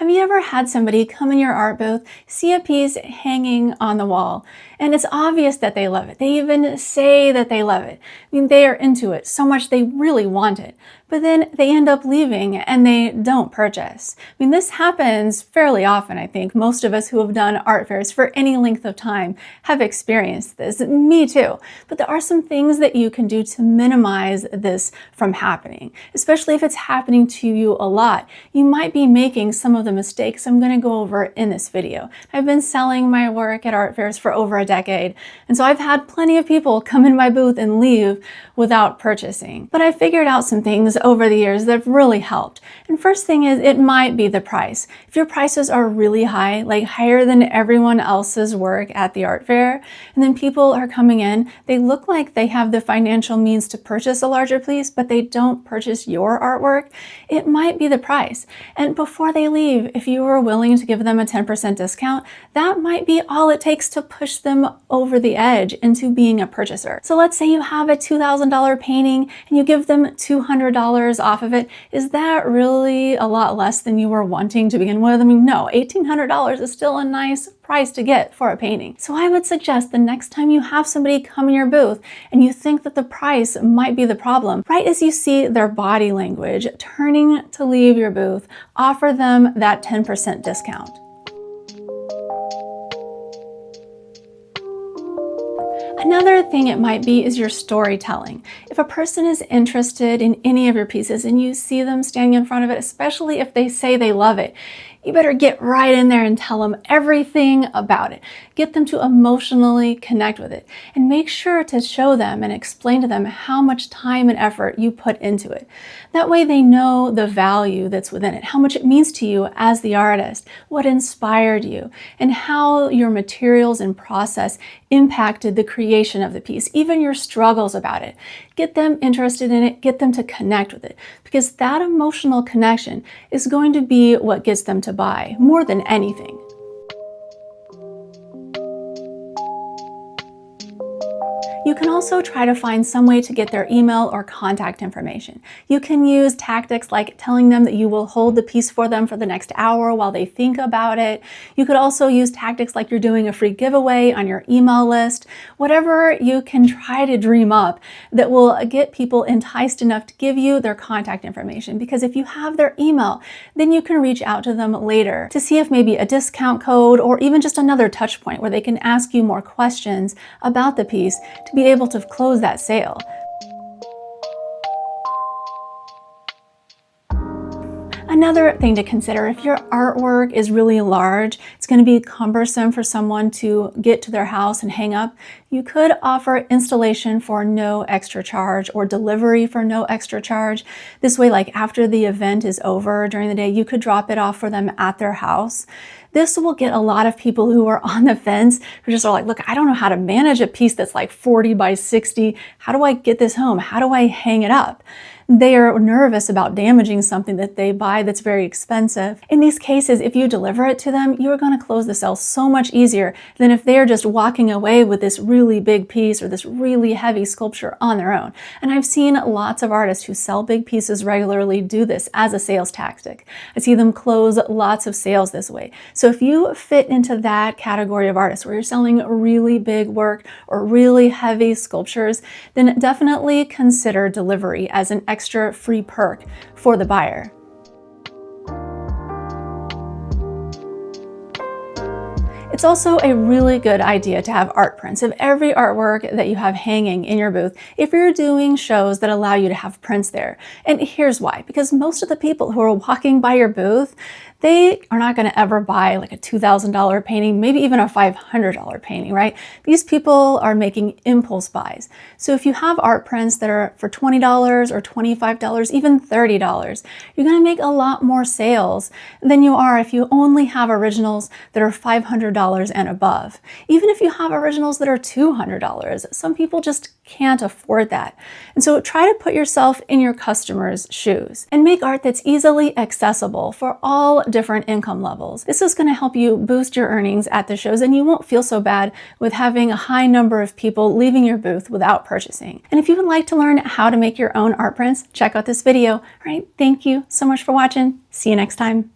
Have you ever had somebody come in your art booth, see a piece hanging on the wall, and it's obvious that they love it? They even say that they love it. I mean, they are into it so much they really want it. But then they end up leaving and they don't purchase. I mean, this happens fairly often, I think. Most of us who have done art fairs for any length of time have experienced this. Me too. But there are some things that you can do to minimize this from happening, especially if it's happening to you a lot. You might be making some of the mistakes I'm going to go over in this video. I've been selling my work at art fairs for over a decade, and so I've had plenty of people come in my booth and leave without purchasing. But I figured out some things over the years that have really helped. And first thing is, it might be the price. If your prices are really high, like higher than everyone else's work at the art fair, and then people are coming in, they look like they have the financial means to purchase a larger piece, but they don't purchase your artwork, it might be the price. And before they leave, if you were willing to give them a 10% discount, that might be all it takes to push them over the edge into being a purchaser. So let's say you have a $2,000 painting and you give them $200 off of it. Is that really a lot less than you were wanting to begin with? I mean, no, $1,800 is still a nice price to get for a painting. So I would suggest the next time you have somebody come in your booth and you think that the price might be the problem, right as you see their body language turning to leave your booth, offer them that 10% discount. Another thing it might be is your storytelling. If a person is interested in any of your pieces and you see them standing in front of it, especially if they say they love it, you better get right in there and tell them everything about it. Get them to emotionally connect with it and make sure to show them and explain to them how much time and effort you put into it. That way they know the value that's within it, how much it means to you as the artist, what inspired you, and how your materials and process impacted the creation of the piece, even your struggles about it. Get them interested in it, get them to connect with it, because that emotional connection is going to be what gets them to buy more than anything. You can also try to find some way to get their email or contact information. You can use tactics like telling them that you will hold the piece for them for the next hour while they think about it. You could also use tactics like you're doing a free giveaway on your email list. Whatever you can try to dream up that will get people enticed enough to give you their contact information. Because if you have their email, then you can reach out to them later to see if maybe a discount code or even just another touch point where they can ask you more questions about the piece to be able to close that sale. Another thing to consider, if your artwork is really large, it's going to be cumbersome for someone to get to their house and hang up, you could offer installation for no extra charge or delivery for no extra charge. This way, like after the event is over during the day, you could drop it off for them at their house. This will get a lot of people who are on the fence, who just are like, look, I don't know how to manage a piece that's like 40 by 60. How do I get this home? How do I hang it up? They are nervous about damaging something that they buy that's very expensive. In these cases, if you deliver it to them, you're going to close the sale so much easier than if they're just walking away with this really big piece or this really heavy sculpture on their own. And I've seen lots of artists who sell big pieces regularly do this as a sales tactic. I see them close lots of sales this way. So if you fit into that category of artists where you're selling really big work or really heavy sculptures, then definitely consider delivery as an extra free perk for the buyer. It's also a really good idea to have art prints of every artwork that you have hanging in your booth if you're doing shows that allow you to have prints there. And here's why. Because most of the people who are walking by your booth, they are not going to ever buy like a $2,000 painting, maybe even a $500 painting, right? These people are making impulse buys. So if you have art prints that are for $20 or $25, even $30, you're going to make a lot more sales than you are if you only have originals that are $500 and above. Even if you have originals that are $200, some people just can't afford that. And so try to put yourself in your customer's shoes and make art that's easily accessible for all different income levels. This is going to help you boost your earnings at the shows, and you won't feel so bad with having a high number of people leaving your booth without purchasing. And if you would like to learn how to make your own art prints, check out this video. All right, thank you so much for watching. See you next time.